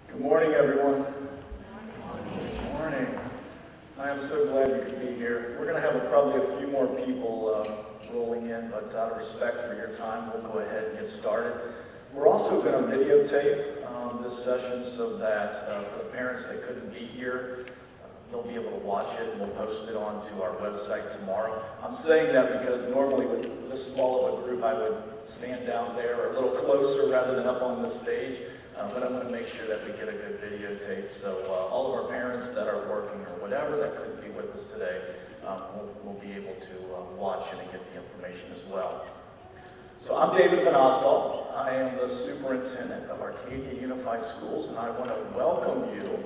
Good morning, everyone. Good morning. I am so glad you could be here. We're going to have probably a few more people rolling in, but out of respect for your time, we'll go ahead and get started. We're also going to videotape this session so that for the parents that couldn't be here, they'll be able to watch it, and we'll post it onto our website tomorrow. I'm saying that because normally with this small of a group, I would stand down there or a little closer rather than up on the stage. But I'm going to make sure that we get a good videotape. So all of our parents that are working or whatever that couldn't be with us today will be able to watch it and get the information as well. So I'm David Vannasdall. I am the superintendent of Arcadia Unified Schools, and I want to welcome you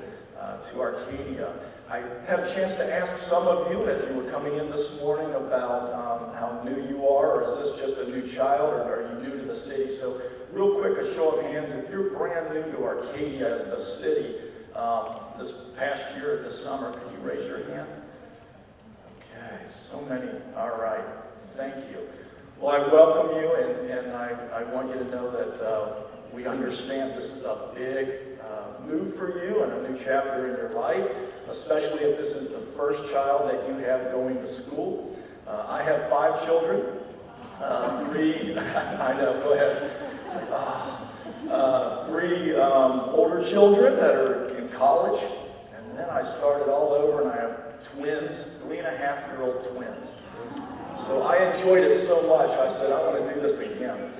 to Arcadia. I had a chance to ask some of you as you were coming in this morning about how new you are, or is this just a new child, or are you new to the city? So real quick, a show of hands, if you're brand new to Arcadia as the city this past year, this summer, could you raise your hand? Okay, so many. All right, thank you. Well, I welcome you, and I want you to know that we understand this is a big move for you and a new chapter in your life, especially if this is the first child that you have going to school. I have 5 children, 3, I know, go ahead. It's like, 3 older children that are in college, and then I started all over, and I have twins, 3.5-year-old twins. So I enjoyed it so much, I said, I want to do this again.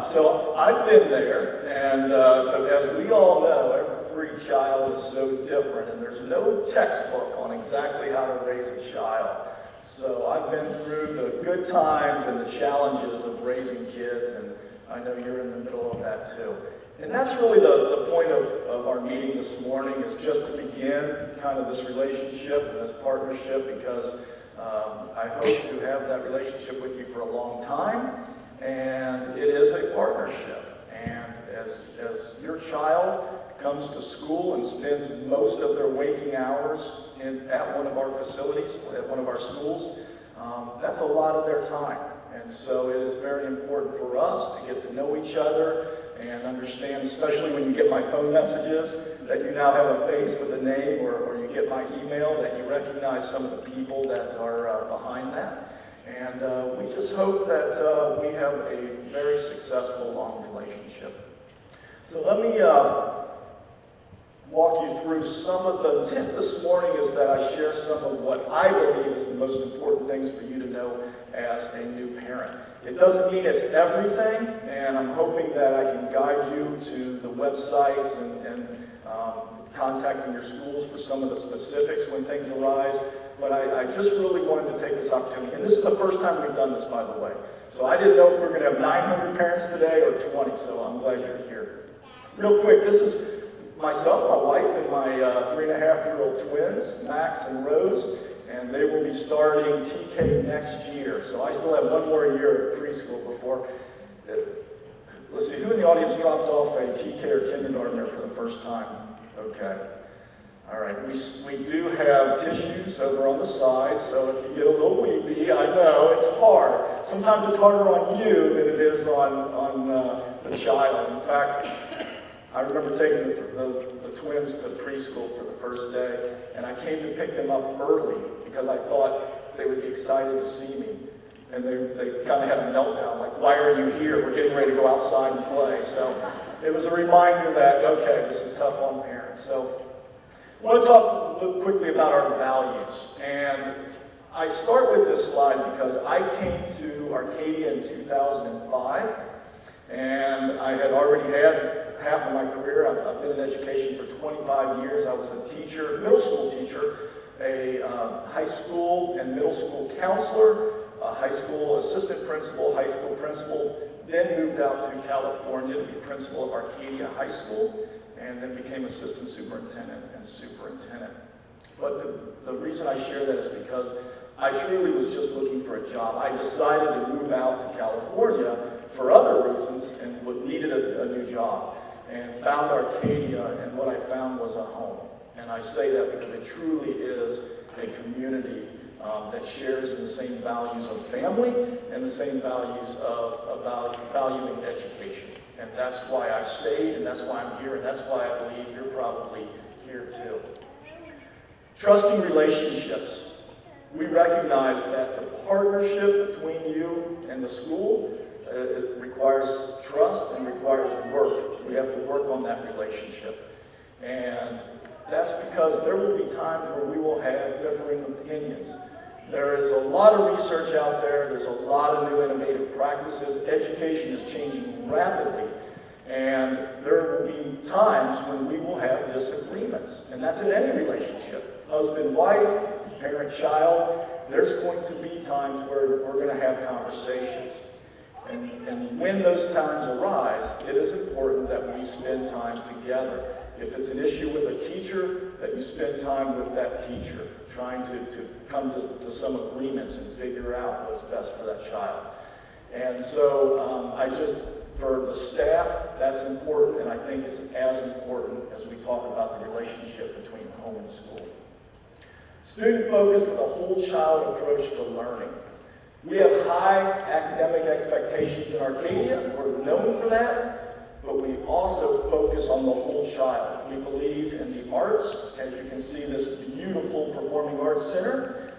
So I've been there, and but as we all know, every child is so different, and there's no textbook on exactly how to raise a child. So I've been through the good times and the challenges of raising kids, and I know you're in the middle of that too. And that's really the point of our meeting this morning, is just to begin kind of this relationship and this partnership, because I hope to have that relationship with you for a long time, and it is a partnership. And as your child comes to school and spends most of their waking hours at one of our facilities, at one of our schools, that's a lot of their time. And so it is very important for us to get to know each other and understand, especially when you get my phone messages, that you now have a face with a name, or you get my email, that you recognize some of the people that are behind that. And we just hope that we have a very successful, long relationship. So let me walk you through some of the intent this morning is that I share some of what I believe is the most important things for you to know as a new parent. It doesn't mean it's everything, and I'm hoping that I can guide you to the websites and contacting your schools for some of the specifics when things arise. But I just really wanted to take this opportunity. And this is the first time we've done this, by the way. So I didn't know if we were going to have 900 parents today or 20, so I'm glad you're here. Real quick, this is myself, my wife, and my 3.5-year-old twins, Max and Rose, and they will be starting TK next year. So I still have one more year of preschool before. Let's see, who in the audience dropped off a TK or kindergartner for the first time? Okay. All right, we do have tissues over on the side, so if you get a little weepy, I know, it's hard. Sometimes it's harder on you than it is on the child. In fact, I remember taking the twins to preschool for the first day, and I came to pick them up early because I thought they would be excited to see me. And they kind of had a meltdown, like, why are you here? We're getting ready to go outside and play. So it was a reminder that, okay, this is tough on parents. So I want to talk a little quickly about our values. And I start with this slide because I came to Arcadia in 2005, and I had already had half of my career. I've been in education for 25 years. I was a teacher, middle school teacher, a high school and middle school counselor, a high school assistant principal, high school principal, then moved out to California to be principal of Arcadia High School, and then became assistant superintendent and superintendent. But the reason I share that is because I truly was just looking for a job. I decided to move out to California for other reasons and needed a new job, and found Arcadia, and what I found was a home. And I say that because it truly is a community that shares in the same values of family and the same values of valuing education. And that's why I've stayed, and that's why I'm here, and that's why I believe you're probably here too. Trusting relationships. We recognize that the partnership between you and the school requires trust and requires work. We have to work on that relationship. And that's because there will be times where we will have differing opinions. There is a lot of research out there. There's a lot of new innovative practices. Education is changing rapidly. And there will be times when we will have disagreements. And that's in any relationship. Husband, wife, parent, child. There's going to be times where we're going to have conversations. And when those times arise, it is important that we spend time together. If it's an issue with a teacher, that you spend time with that teacher, trying to come to some agreements and figure out what's best for that child. And so for the staff, that's important, and I think it's as important as we talk about the relationship between home and school. Student-focused with a whole child approach to learning. We have high academic expectations in Arcadia. We're known for that, but we also focus on the whole child. We believe in the arts. As you can see, this beautiful performing arts center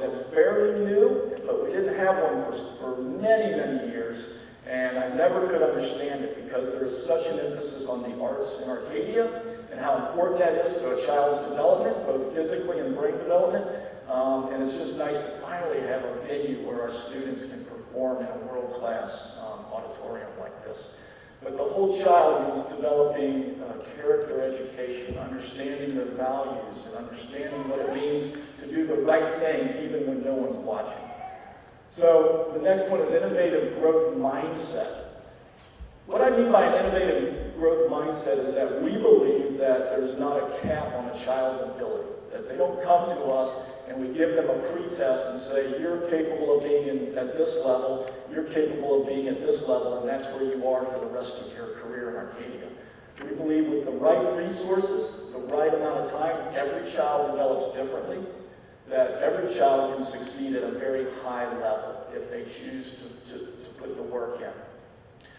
that's fairly new, but we didn't have one for many, many years. And I never could understand it because there is such an emphasis on the arts in Arcadia and how important that is to a child's development, both physically and brain development. And it's just nice to finally have a venue where our students can perform in a world-class auditorium like this. But the whole child means developing character education, understanding their values, and understanding what it means to do the right thing even when no one's watching. So the next one is innovative growth mindset. What I mean by an innovative growth mindset is that we believe that there's not a cap on a child's ability, that they don't come to us and we give them a pre-test and say, you're capable of being at this level, you're capable of being at this level, and that's where you are for the rest of your career in Arcadia. We believe with the right resources, the right amount of time, every child develops differently, that every child can succeed at a very high level if they choose to put the work in.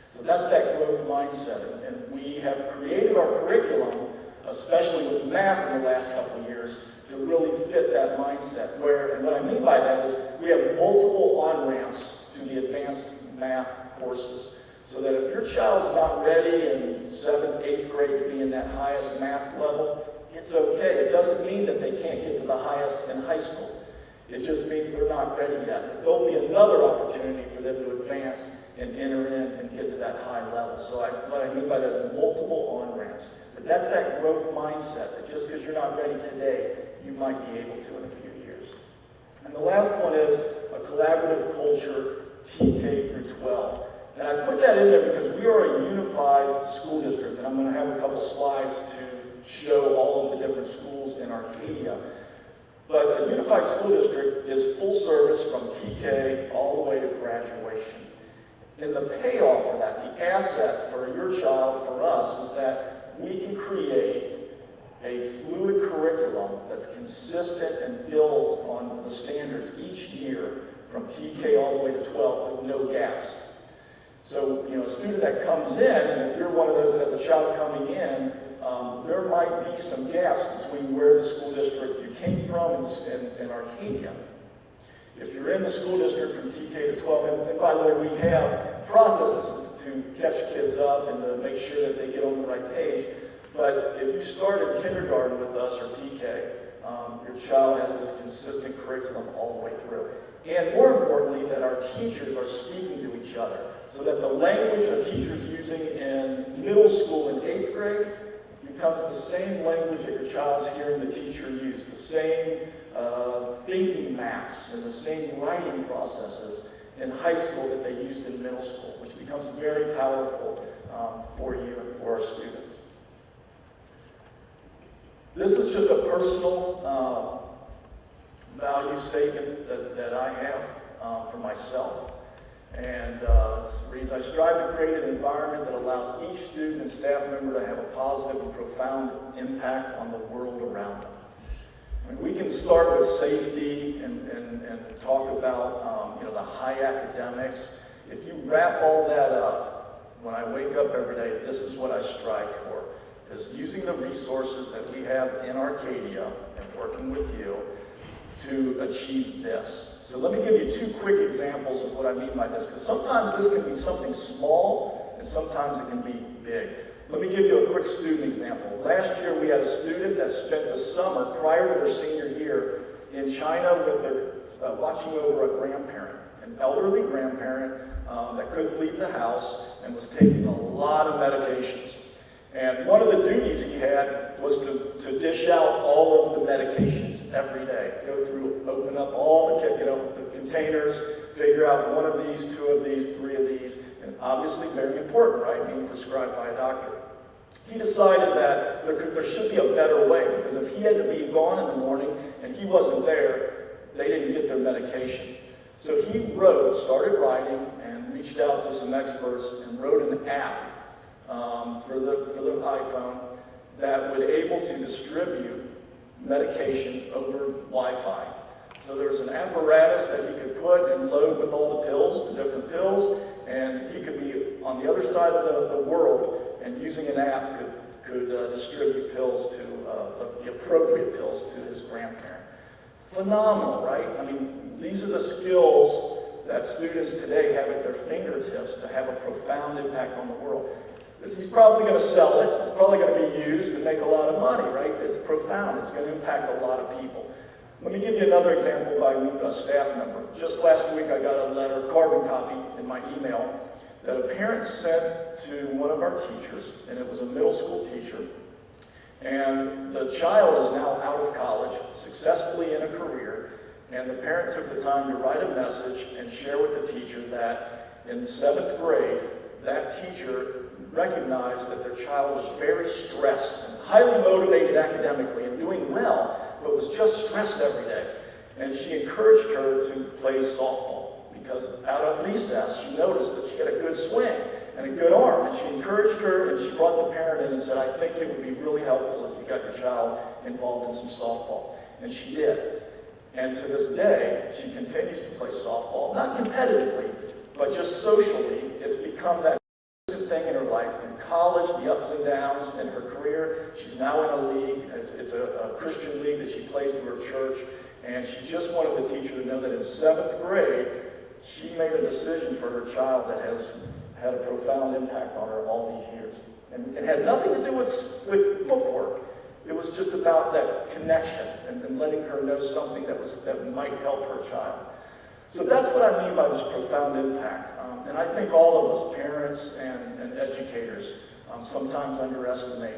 So that's that growth mindset, and we have created our curriculum, especially with math in the last couple of years, to really fit that mindset. And what I mean by that is we have multiple on-ramps to the advanced math courses, so that if your child's not ready in 7th, 8th grade to be in that highest math level, it's okay. It doesn't mean that they can't get to the highest in high school. It just means they're not ready yet. But there'll be another opportunity for them to advance and enter in and get to that high level. So what I mean by that is multiple on-ramps. But that's that growth mindset, that just because you're not ready today, you might be able to in a few years. And the last one is a collaborative culture, TK through 12. And I put that in there because we are a unified school district, and I'm going to have a couple slides to show all of the different schools in Arcadia. But a unified school district is full service from TK all the way to graduation. And the payoff for that, the asset for your child, for us, is that we can create a fluid curriculum that's consistent and builds on the standards each year from TK all the way to 12 with no gaps. So, a student that comes in, and if you're one of those as a child coming in, there might be some gaps between where the school district you came from and Arcadia. If you're in the school district from TK to 12, and by the way, we have processes to catch kids up and to make sure that they get on the right page. But if you started kindergarten with us or TK, your child has this consistent curriculum all the way through. And more importantly, that our teachers are speaking to each other, so that the language a teacher's using in middle school in 8th grade becomes the same language that your child's hearing the teacher use, the same thinking maps and the same writing processes in high school that they used in middle school, which becomes very powerful for you and for our students. This is just a personal value statement that I have for myself. And it reads, I strive to create an environment that allows each student and staff member to have a positive and profound impact on the world around them. I mean, we can start with safety and talk about the high academics. If you wrap all that up, when I wake up every day, this is what I strive for, is using the resources that we have in Arcadia and working with you to achieve this. So let me give you 2 quick examples of what I mean by this, because sometimes this can be something small and sometimes it can be big. Let me give you a quick student example. Last year we had a student that spent the summer prior to their senior year in China with their watching over a grandparent, an elderly grandparent that couldn't leave the house and was taking a lot of medications. And one of the duties he had was to dish out all of the medications every day. Go through, open up all the containers, figure out 1 of these, 2 of these, 3 of these, and obviously very important, right? Being prescribed by a doctor. He decided that there should be a better way, because if he had to be gone in the morning and he wasn't there, they didn't get their medication. So he started writing and reached out to some experts and wrote an app for the iPhone that would able to distribute medication over Wi-Fi. So there's an apparatus that he could put and load with all the pills, the different pills, and he could be on the other side of the world, and using an app could distribute pills to the appropriate pills to his grandparent. Phenomenal, right? I mean, these are the skills that students today have at their fingertips to have a profound impact on the world. He's probably going to sell it. It's probably going to be used to make a lot of money, right? It's profound. It's going to impact a lot of people. Let me give you another example by a staff member. Just last week, I got a letter, carbon copy, in my email that a parent sent to one of our teachers, and it was a middle school teacher. And the child is now out of college, successfully in a career, and the parent took the time to write a message and share with the teacher that in 7th grade, that teacher recognized that their child was very stressed and highly motivated academically and doing well, but was just stressed every day. And she encouraged her to play softball, because out of recess, she noticed that she had a good swing and a good arm, and she encouraged her, and she brought the parent in and said, I think it would be really helpful if you got your child involved in some softball. And she did. And to this day, she continues to play softball, not competitively, but just socially. It's become that thing in her life through college, the ups and downs in her career. She's now in a league. It's a Christian league that she plays through her church, and she just wanted the teacher to know that in 7th grade, she made a decision for her child that has had a profound impact on her all these years. And it had nothing to do with bookwork. It was just about that connection and letting her know something that might help her child. So that's what I mean by this profound impact. And I think all of us, parents and educators, sometimes underestimate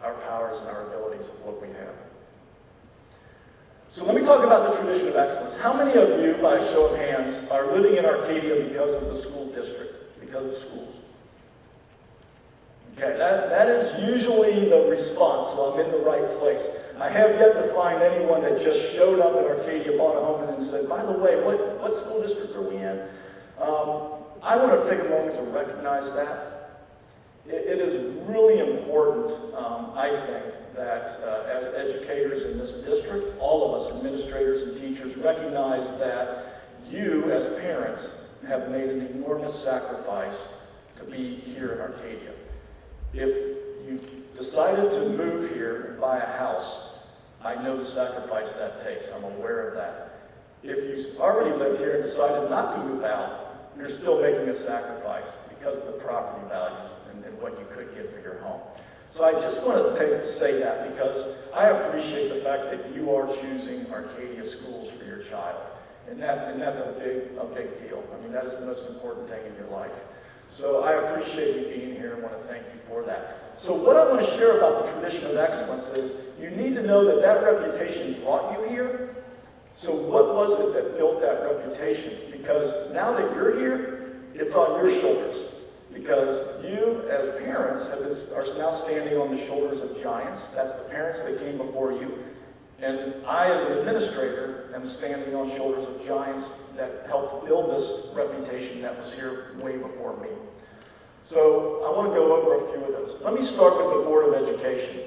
our powers and our abilities of what we have. So let me talk about the tradition of excellence. How many of you, by a show of hands, are living in Arcadia because of the school district, because of schools? Okay, that is usually the response, so I'm in the right place. I have yet to find anyone that just showed up in Arcadia, bought a home, and then said, by the way, what school district are we in? I want to take a moment to recognize that. It is really important, I think, that as educators in this district, all of us, administrators and teachers, recognize that you, as parents, have made an enormous sacrifice to be here in Arcadia. If you've decided to move here and buy a house, I know the sacrifice that takes. I'm aware of that. If you've already lived here and decided not to move out, you're still making a sacrifice because of the property values and what you could give for your home. So I just want to say that because I appreciate the fact that you are choosing Arcadia schools for your child. And that's a big deal. I mean, that is the most important thing in your life. So I appreciate you being here and want to thank you for that. So what I want to share about the tradition of excellence is you need to know that reputation brought you here. So what was it that built that reputation? Because now that you're here, it's on your shoulders. Because you, as parents, are now standing on the shoulders of giants. That's the parents that came before you. And I, as an administrator, am standing on shoulders of giants that helped build this reputation that was here way before me. So I want to go over a few of those. Let me start with the Board of Education.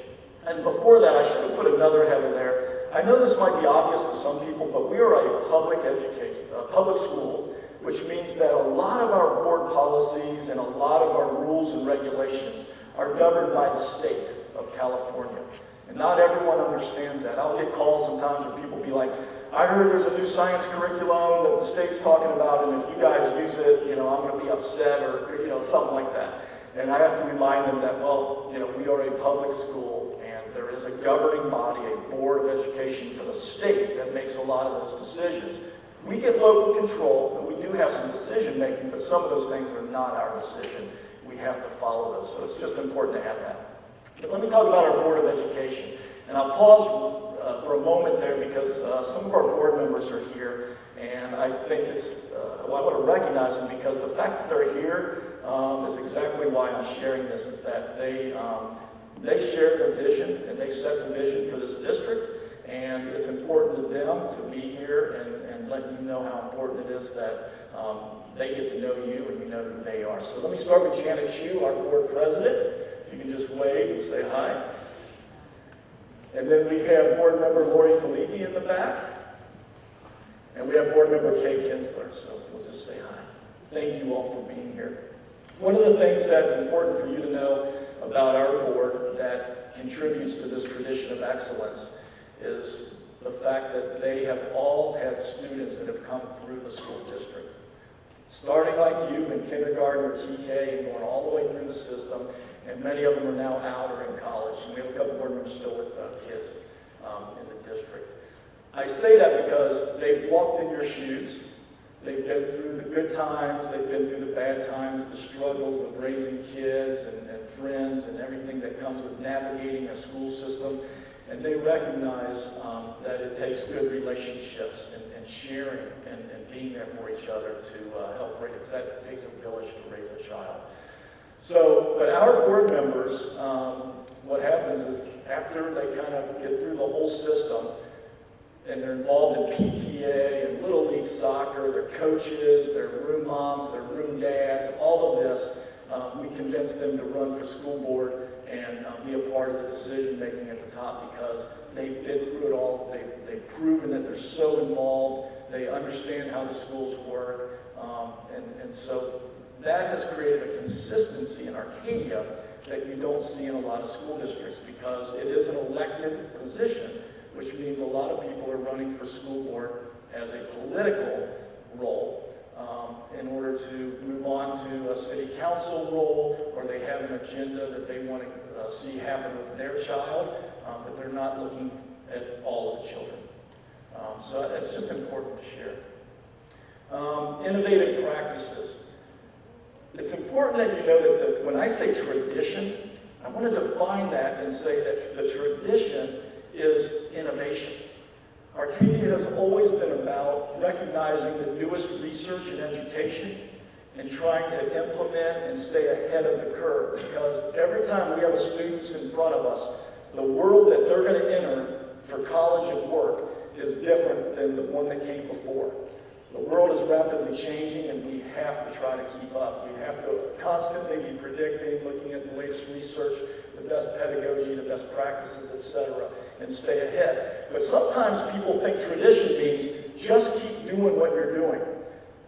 And before that, I should have put another header there. I know this might be obvious to some people, but we are a public school, which means that a lot of our board policies and a lot of our rules and regulations are governed by the state of California. And not everyone understands that. I'll get calls sometimes where people be like, I heard there's a new science curriculum that the state's talking about, and if you guys use it, I'm going to be upset, or something like that. And I have to remind them that, well, we are a public school, and there is a governing body, a board of education for the state that makes a lot of those decisions. We get local control, and we do have some decision making, but some of those things are not our decision. We have to follow those, so it's just important to have that. But let me talk about our Board of Education. And I'll pause for a moment there because some of our board members are here, and I think I want to recognize them because the fact that they're here is exactly why I'm sharing this, is that they share the vision, and they set the vision for this district, and it's important to them to be here and let you know how important it is that they get to know you and you know who they are. So let me start with Janet Chu, our board president. If you can just wave and say hi. And then we have board member Lori Filippi in the back. And we have board member Kay Kinsler, so we'll just say hi. Thank you all for being here. One of the things that's important for you to know about our board that contributes to this tradition of excellence is the fact that they have all had students that have come through the school district. Starting like you in kindergarten or TK and going all the way through the system, and many of them are now out or in college. And we have a couple board members still with kids in the district. I say that because they've walked in your shoes. They've been through the good times, they've been through the bad times, the struggles of raising kids and friends and everything that comes with navigating a school system. And they recognize that it takes good relationships and sharing and being there for each other to help raise. That takes a village to raise a child. So, but our board members, what happens is after they kind of get through the whole system, and they're involved in PTA and Little League soccer, they're coaches, they're room moms, they're room dads, all of this, we convince them to run for school board and be a part of the decision making at the top because they've been through it all. They've proven that they're so involved. They understand how the schools work. And so that has created a consistency in Arcadia that you don't see in a lot of school districts because it is an elected position, which means a lot of people are running for school board as a political role in order to move on to a city council role, or they have an agenda that they want to see happen with their child, but they're not looking at all of the children. So that's just important to share. Innovative practices. It's important that you know that when I say tradition, I want to define that and say that the tradition is innovation. Arcadia has always been about recognizing the newest research and education and trying to implement and stay ahead of the curve, because every time we have students in front of us, the world that they're going to enter for college and work is different than the one that came before. The world is rapidly changing, and we have to try to keep up. We have to constantly be predicting, looking at the latest research, the best pedagogy, the best practices, etc., and stay ahead. But sometimes people think tradition means just keep doing what you're doing.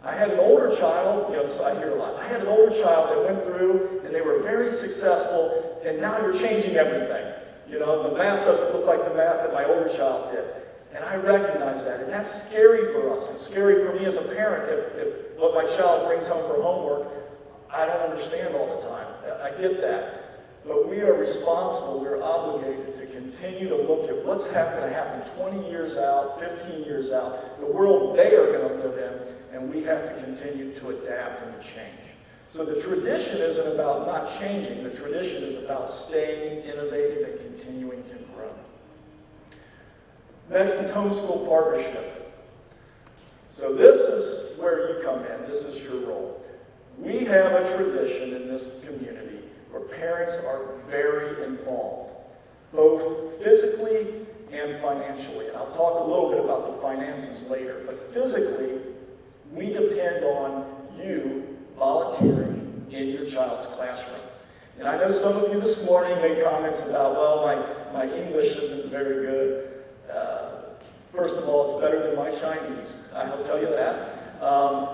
I had an older child, so I hear a lot. I had an older child that went through, and they were very successful, and now you're changing everything. The math doesn't look like the math that my older child did. And I recognize that, and that's scary for us. It's scary for me as a parent if what my child brings home for homework, I don't understand all the time. I get that. But we are responsible, we're obligated to continue to look at what's going to happen 20 years out, 15 years out, the world they are going to live in, and we have to continue to adapt and to change. So the tradition isn't about not changing, the tradition is about staying innovative and continuing to grow. Next is homeschool partnership. So this is where you come in, this is your role. We have a tradition in this community where parents are very involved, both physically and financially. And I'll talk a little bit about the finances later, but physically, we depend on you volunteering in your child's classroom. And I know some of you this morning made comments about, well, my English isn't very good. First of all, it's better than my Chinese, I'll tell you that.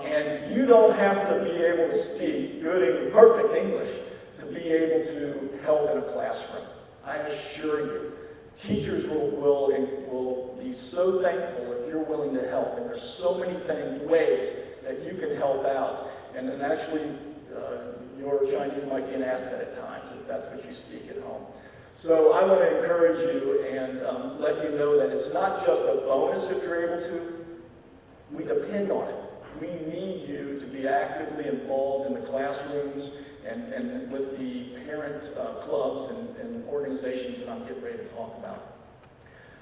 And you don't have to be able to speak perfect English to be able to help in a classroom. I assure you, teachers will be so thankful if you're willing to help. And there's so many ways that you can help out. And actually, your Chinese might be an asset at times if that's what you speak at home. So I want to encourage you and let you know that it's not just a bonus if you're able to. We depend on it. We need you to be actively involved in the classrooms and with the parent clubs and organizations that I'm getting ready to talk about.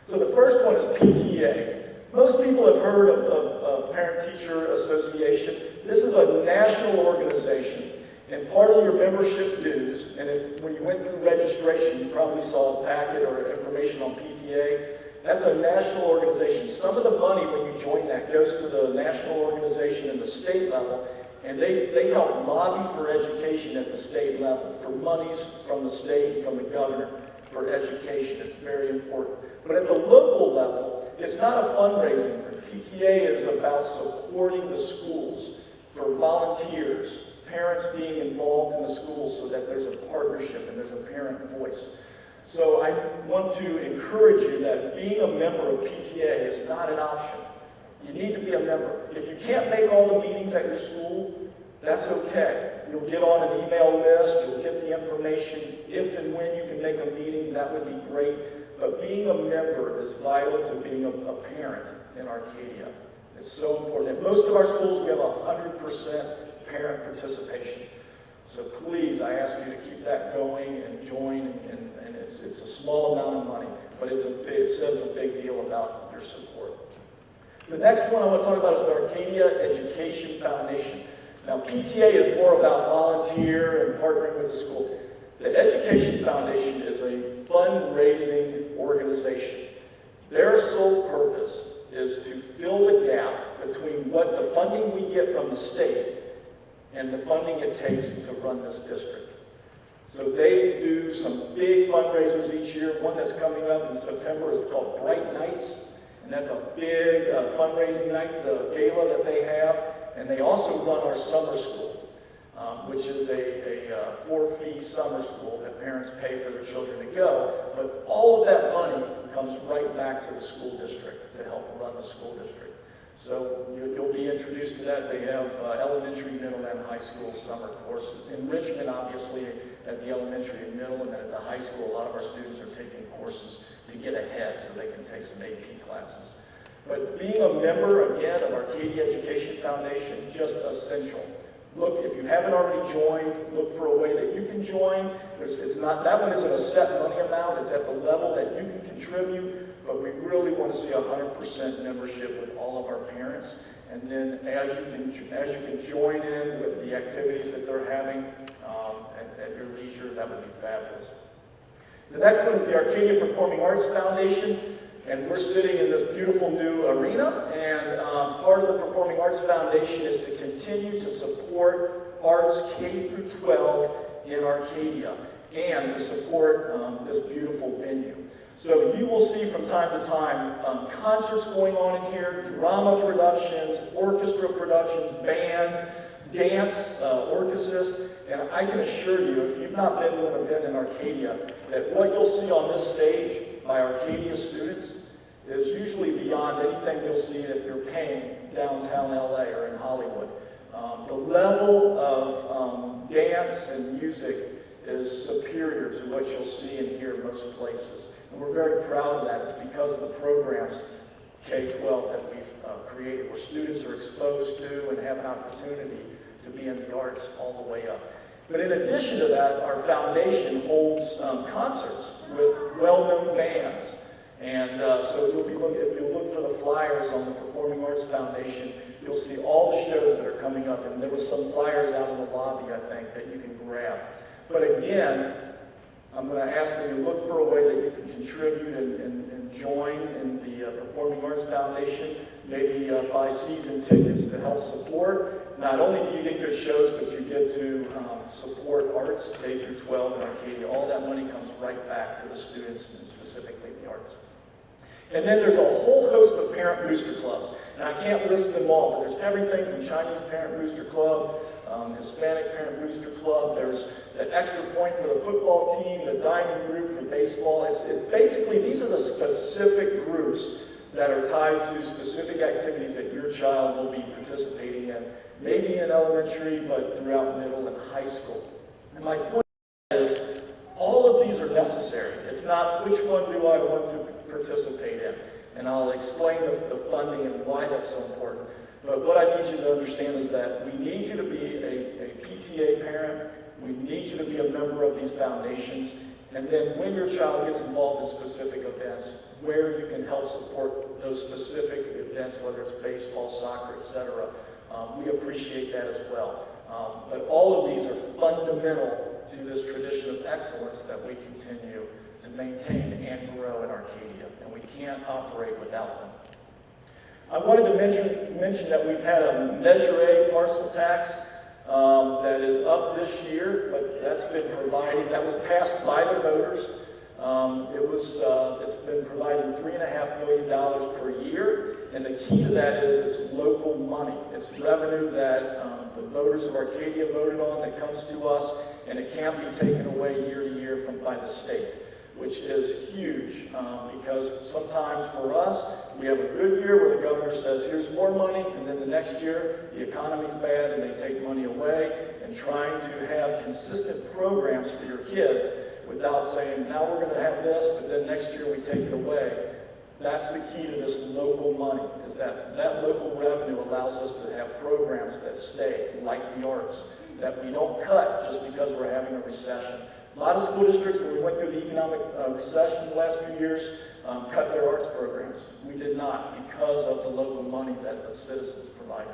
So the first one is PTA. Most people have heard of Parent-Teacher Association. This is a national organization. And part of your membership dues, and when you went through registration, you probably saw a packet or information on PTA. That's a national organization. Some of the money when you join that goes to the national organization and the state level, and they help lobby for education at the state level, for monies from the state and from the governor for education. It's very important. But at the local level, it's not a fundraising group. PTA is about supporting the schools for volunteers, parents being involved in the schools so that there's a partnership and there's a parent voice. So I want to encourage you that being a member of PTA is not an option. You need to be a member. If you can't make all the meetings at your school, that's okay. You'll get on an email list, you'll get the information. If and when you can make a meeting, that would be great. But being a member is vital to being a parent in Arcadia. It's so important. At most of our schools, we have 100% parent participation. So please, I ask you to keep that going and join, and it's a small amount of money, but it says a big deal about your support. The next one I want to talk about is the Arcadia Education Foundation. Now, PTA is more about volunteer and partnering with the school. The Education Foundation is a fundraising organization. Their sole purpose is to fill the gap between what the funding we get from the state and the funding it takes to run this district. So they do some big fundraisers each year. One that's coming up in September is called Bright Nights, and that's a big fundraising night, the gala that they have. And they also run our summer school, which is a for-fee summer school that parents pay for their children to go. But all of that money comes right back to the school district to help run the school district. So you'll be introduced to that. They have elementary, middle, and high school summer courses. Enrichment, obviously, at the elementary and middle, and then at the high school, a lot of our students are taking courses to get ahead so they can take some AP classes. But being a member, again, of Arcadia Education Foundation, just essential. Look, if you haven't already joined, look for a way that you can join. That one isn't a set money amount. It's at the level that you can contribute. But we really want to see 100% membership with all of our parents. And then as you can join in with the activities that they're having at your leisure, that would be fabulous. The next one is the Arcadia Performing Arts Foundation. And we're sitting in this beautiful new arena. And part of the Performing Arts Foundation is to continue to support arts K through 12 in Arcadia and to support this beautiful venue. So you will see from time to time concerts going on in here, drama productions, orchestra productions, band, dance, orchestras, and I can assure you, if you've not been to an event in Arcadia, that what you'll see on this stage by Arcadia students is usually beyond anything you'll see if you're paying downtown LA or in Hollywood. The level of dance and music is superior to what you'll see and hear most places. And we're very proud of that. It's because of the programs, K-12, that we've created, where students are exposed to and have an opportunity to be in the arts all the way up. But in addition to that, our foundation holds concerts with well-known bands. And so you'll be if you look for the flyers on the Performing Arts Foundation, you'll see all the shows that are coming up. And there were some flyers out in the lobby, I think, that you can grab. But again, I'm going to ask that you look for a way that you can contribute and join in the Performing Arts Foundation. Maybe buy season tickets to help support. Not only do you get good shows, but you get to support arts, K through 12 in Arcadia. All that money comes right back to the students and specifically the arts. And then there's a whole host of parent booster clubs. And I can't list them all, but there's everything from Chinese Parent Booster Club, Hispanic Parent Booster Club, there's the extra point for the football team, the diamond group for baseball. Basically, these are the specific groups that are tied to specific activities that your child will be participating in, maybe in elementary, but throughout middle and high school. And my point is, all of these are necessary. It's not which one do I want to participate in. And I'll explain the funding and why that's so important. But what I need you to understand is that we need you to be a PTA parent. We need you to be a member of these foundations. And then when your child gets involved in specific events, where you can help support those specific events, whether it's baseball, soccer, etc., we appreciate that as well. But all of these are fundamental to this tradition of excellence that we continue to maintain and grow in Arcadia, and we can't operate without them. I wanted to mention that we've had a Measure A parcel tax that is up this year, but that was passed by the voters. It's been providing $3.5 million per year, and the key to that is it's local money. It's revenue that the voters of Arcadia voted on that comes to us, and it can't be taken away year to year by the state, which is huge because sometimes for us, we have a good year where the governor says, here's more money, and then the next year, the economy's bad and they take money away, and trying to have consistent programs for your kids without saying, now we're going to have this, but then next year we take it away. That's the key to this local money, is that local revenue allows us to have programs that stay, like the arts, that we don't cut just because we're having a recession. A lot of school districts, when we went through the economic recession the last few years, cut their arts programs. We did not, because of the local money that the citizens provided.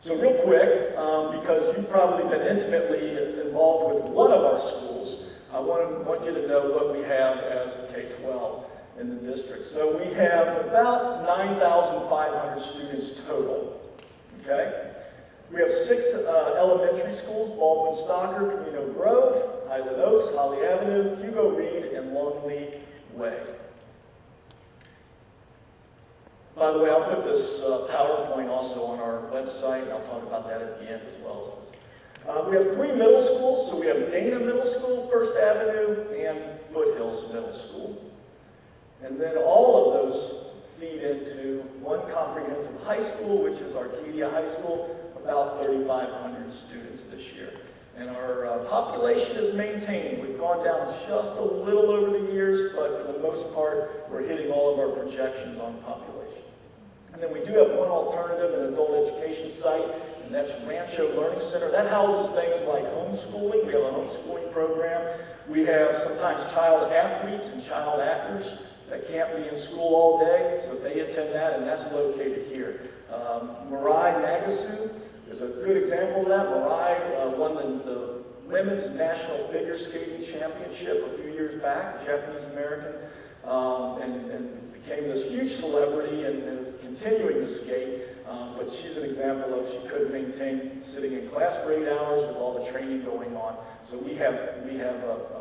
So real quick, because you've probably been intimately involved with one of our schools, I want you to know what we have as a K-12 in the district. So we have about 9,500 students total, okay? We have 6 elementary schools: Baldwin Stocker, Camino Grove, Highland Oaks, Holly Avenue, Hugo Reed, and Longleat Way. By the way, I'll put this PowerPoint also on our website, and I'll talk about that at the end as well as this. We have 3 middle schools, so we have Dana Middle School, First Avenue, and Foothills Middle School. And then all of those feed into one comprehensive high school, which is Arcadia High School, about 3,500 students this year. And our population is maintained. We've gone down just a little over the years, but for the most part, we're hitting all of our projections on population. And then we do have one alternative, an adult education site, and that's Rancho Learning Center. That houses things like homeschooling. We have a homeschooling program. We have sometimes child athletes and child actors that can't be in school all day, so they attend that, and that's located here. Mirai Nagasu is a good example of that. Mirai won the Women's National Figure Skating Championship a few years back, Japanese-American, and became this huge celebrity and is continuing to skate. But she's an example of she couldn't maintain sitting in class for 8 hours with all the training going on. So we have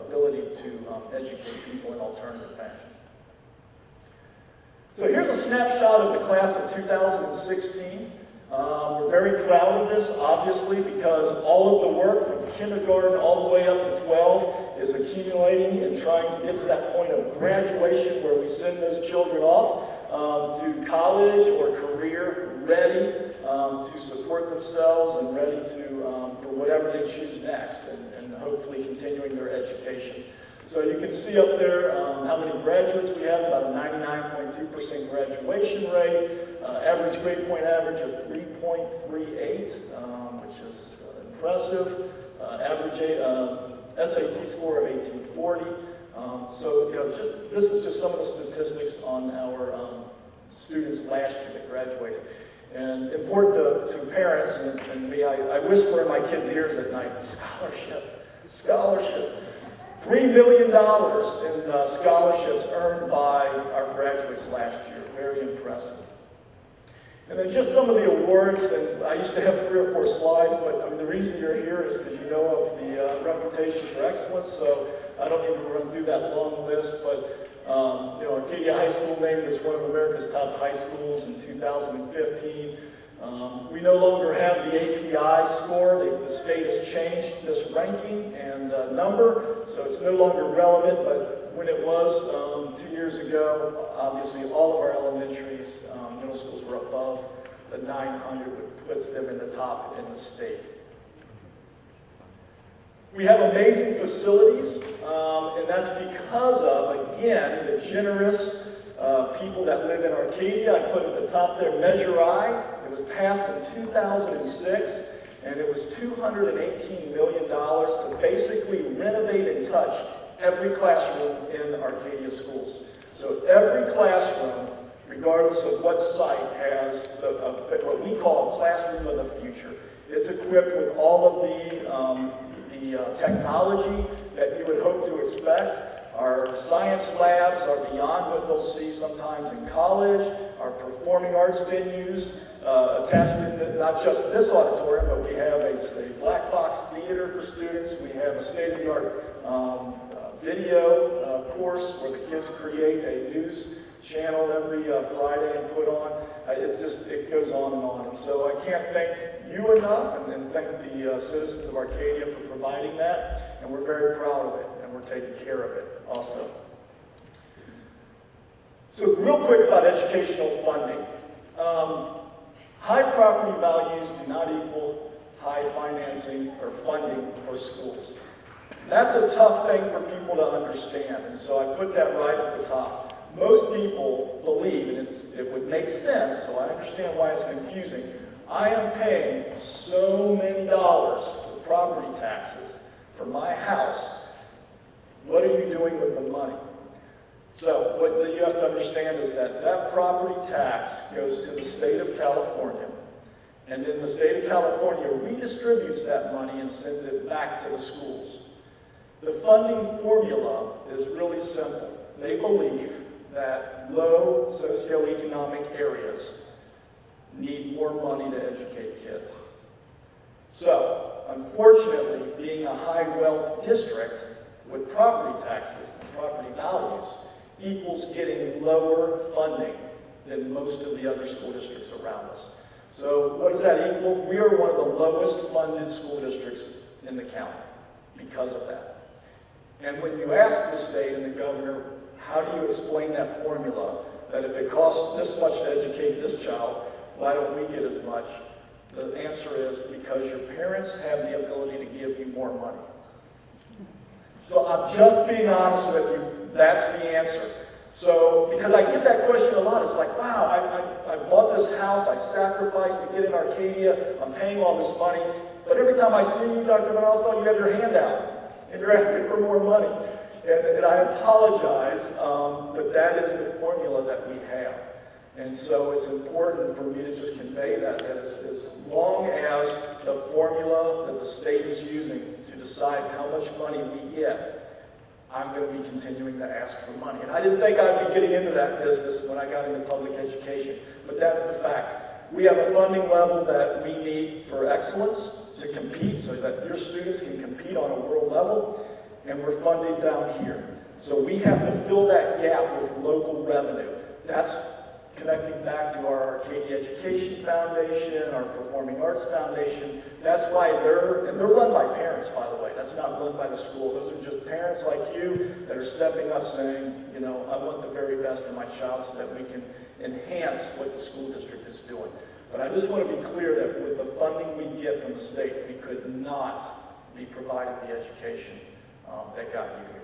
ability to educate people in alternative fashions. So here's a snapshot of the class of 2016. We're very proud of this, obviously, because all of the work from kindergarten all the way up to 12 is accumulating and trying to get to that point of graduation where we send those children off to college or career, ready to support themselves and ready to for whatever they choose next, and hopefully continuing their education. So you can see up there how many graduates we have, about a 99.2% graduation rate, average grade point average of 3.38, which is impressive, average SAT score of 1840. So this is just some of the statistics on our students last year that graduated. And important to parents and me, I whisper in my kids' ears at night, scholarship. $3 million in scholarships earned by our graduates last year. Very impressive. And then just some of the awards, and I used to have 3 or 4 slides, but I mean, the reason you're here is because you know of the reputation for excellence. So I don't need to run through that long list, but Arcadia High School named as one of America's top high schools in 2015. We no longer have the API score. The state has changed this ranking and number, so it's no longer relevant, but when it was 2 years ago, obviously all of our elementaries, middle schools were above the 900, which puts them in the top in the state. We have amazing facilities, and that's because of, again, the generous people that live in Arcadia. I put at the top there Measure I. It was passed in 2006, and it was $218 million to basically renovate and touch every classroom in Arcadia schools. So every classroom, regardless of what site, has what we call a classroom of the future. It's equipped with all of the technology that you would hope to expect. Our science labs are beyond what they'll see sometimes in college. Our performing arts venues attached in not just this auditorium, but we have a black box theater for students. We have a state-of-the-art video course where the kids create a news channel every Friday and put on. It goes on and on. And so I can't thank you enough and thank the citizens of Arcadia for providing that. And we're very proud of it, and we're taking care of it also. So real quick about educational funding. High property values do not equal high financing or funding for schools. That's a tough thing for people to understand, and so I put that right at the top. Most people believe, and it would make sense, so I understand why it's confusing, I am paying so many dollars to property taxes for my house. What are you doing with the money? So what you have to understand is that property tax goes to the state of California, and then the state of California redistributes that money and sends it back to the schools. The funding formula is really simple. They believe that low socioeconomic areas need more money to educate kids. So, unfortunately, being a high wealth district with property taxes and property values equals getting lower funding than most of the other school districts around us. So what does that equal? We are one of the lowest funded school districts in the county because of that. And when you ask the state and the governor, how do you explain that formula, that if it costs this much to educate this child, why don't we get as much? The answer is because your parents have the ability to give you more money. So I'm just being honest with you, that's the answer. So, because I get that question a lot, it's like, wow, I bought this house, I sacrificed to get in Arcadia, I'm paying all this money, but every time I see you, Dr. Vannasdall, you have your hand out. And you're asking for more money. And I apologize, but that is the formula that we have. And so it's important for me to just convey that as long as the formula that the state is using to decide how much money we get, I'm going to be continuing to ask for money. And I didn't think I'd be getting into that business when I got into public education, but that's the fact. We have a funding level that we need for excellence to compete so that your students can compete on a world level, and we're funded down here. So we have to fill that gap with local revenue. That's connecting back to our Arcadia Education Foundation, our Performing Arts Foundation. That's why they're run by parents, by the way. That's not run by the school. Those are just parents like you that are stepping up saying, you know, I want the very best for my child so that we can enhance what the school district is doing. But I just want to be clear that with the funding we get from the state, we could not be providing the education that got you here.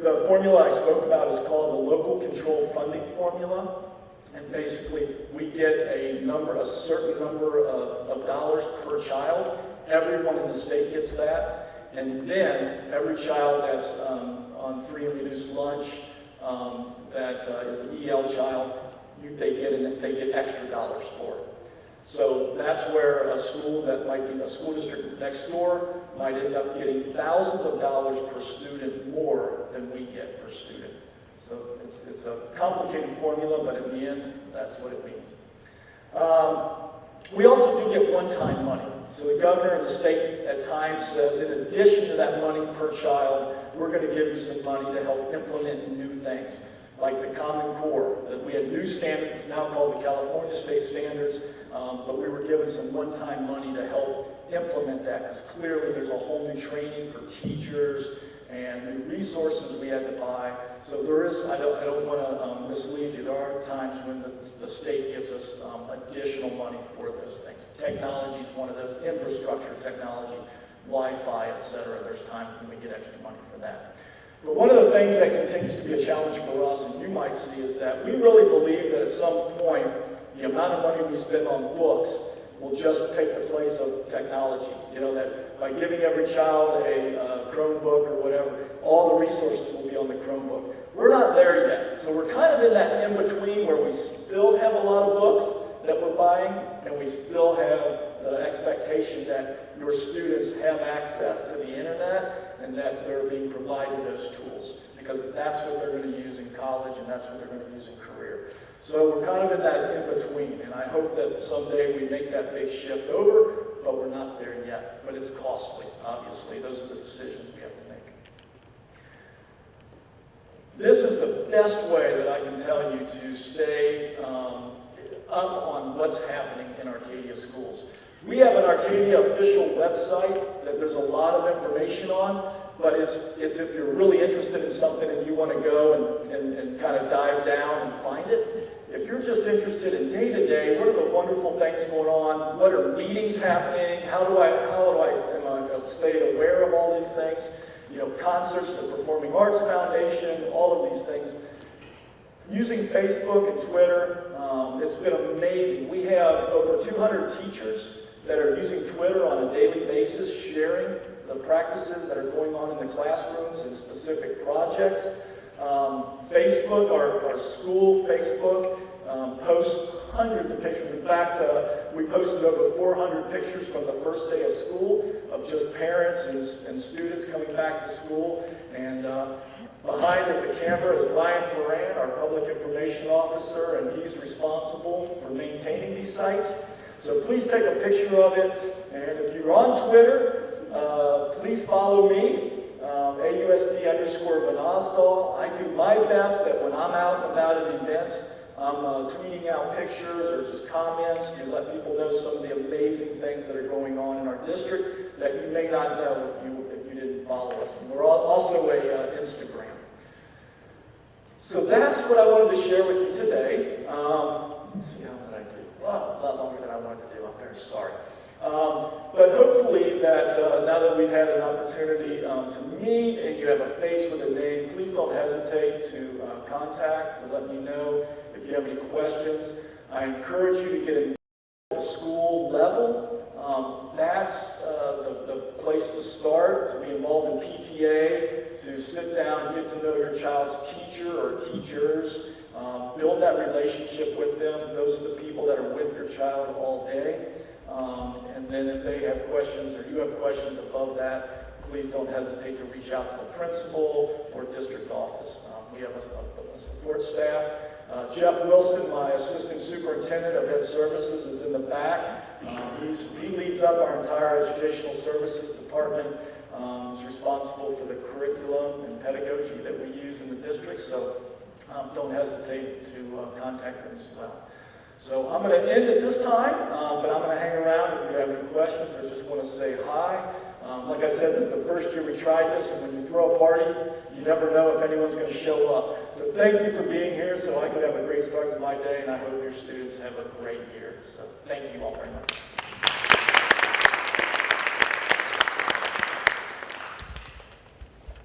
The formula I spoke about is called the local control funding formula. And basically, we get a certain number of dollars per child. Everyone in the state gets that. And then every child that's on free and reduced lunch, that is an EL child, they get extra dollars for it. So that's where a school that might be a school district next door might end up getting thousands of dollars per student more than we get per student. So it's a complicated formula, but in the end, that's what it means. We also do get one-time money. So the governor and the state at times says, in addition to that money per child, we're going to give you some money to help implement new things, like the Common Core. That we had new standards, it's now called the California State Standards, but we were given some one-time money to help implement that, because clearly there's a whole new training for teachers and new resources we had to buy. So there is, I don't want to mislead you, there are times when the state gives us additional money for those things. Technology is one of those, infrastructure technology, Wi-Fi, etc. There's times when we get extra money for that. But one of the things that continues to be a challenge for us, and you might see, is that we really believe that at some point, the amount of money we spend on books will just take the place of technology. You know, that by giving every child a Chromebook or whatever, all the resources will be on the Chromebook. We're not there yet. So we're kind of in that in-between where we still have a lot of books that we're buying, and we still have the expectation that your students have access to the internet and that they're being provided those tools, because that's what they're going to use in college and that's what they're going to use in career. So we're kind of in that in-between, and I hope that someday we make that big shift over, but we're not there yet. But it's costly, obviously. Those are the decisions we have to make. This is the best way that I can tell you to stay up on what's happening in Arcadia schools. We have an Arcadia official website that there's a lot of information on, but it's if you're really interested in something and you want to go and kind of dive down and find it. If you're just interested in day-to-day, what are the wonderful things going on? What are meetings happening? How do I stay aware of all these things? You know, concerts, the Performing Arts Foundation, all of these things. Using Facebook and Twitter, it's been amazing. We have over 200 teachers that are using Twitter on a daily basis, sharing the practices that are going on in the classrooms and specific projects. Facebook, our school Facebook, posts hundreds of pictures. In fact, we posted over 400 pictures from the first day of school of just parents and students coming back to school. And behind at the camera is Ryan Ferran, our public information officer, and he's responsible for maintaining these sites. So please take a picture of it. And if you're on Twitter, please follow me. AUSD_Vannasdall. I do my best that when I'm out and about at events, I'm tweeting out pictures or just comments to let people know some of the amazing things that are going on in our district that you may not know if you didn't follow us. And we're also a Instagram. So that's what I wanted to share with you today. Let's see, how did I do? Wow, a lot longer than I wanted to do. I'm very sorry. But hopefully that now that we've had an opportunity to meet and you have a face with a name, please don't hesitate to contact, to let me know if you have any questions. I encourage you to get involved at the school level. That's the place to start, to be involved in PTA, to sit down and get to know your child's teacher or teachers, build that relationship with them. Those are the people that are with your child all day. And then if they have questions or you have questions above that, please don't hesitate to reach out to the principal or district office. We have a support staff. Jeff Wilson, my assistant superintendent of Ed Services, is in the back. He leads up our entire educational services department. He's responsible for the curriculum and pedagogy that we use in the district, so don't hesitate to contact them as well. So I'm going to end at this time, but I'm going to hang around if you have any questions or just want to say hi. Like I said, this is the first year we tried this, and when you throw a party, you never know if anyone's going to show up. So thank you for being here so I could have a great start to my day, and I hope your students have a great year. So thank you all very much.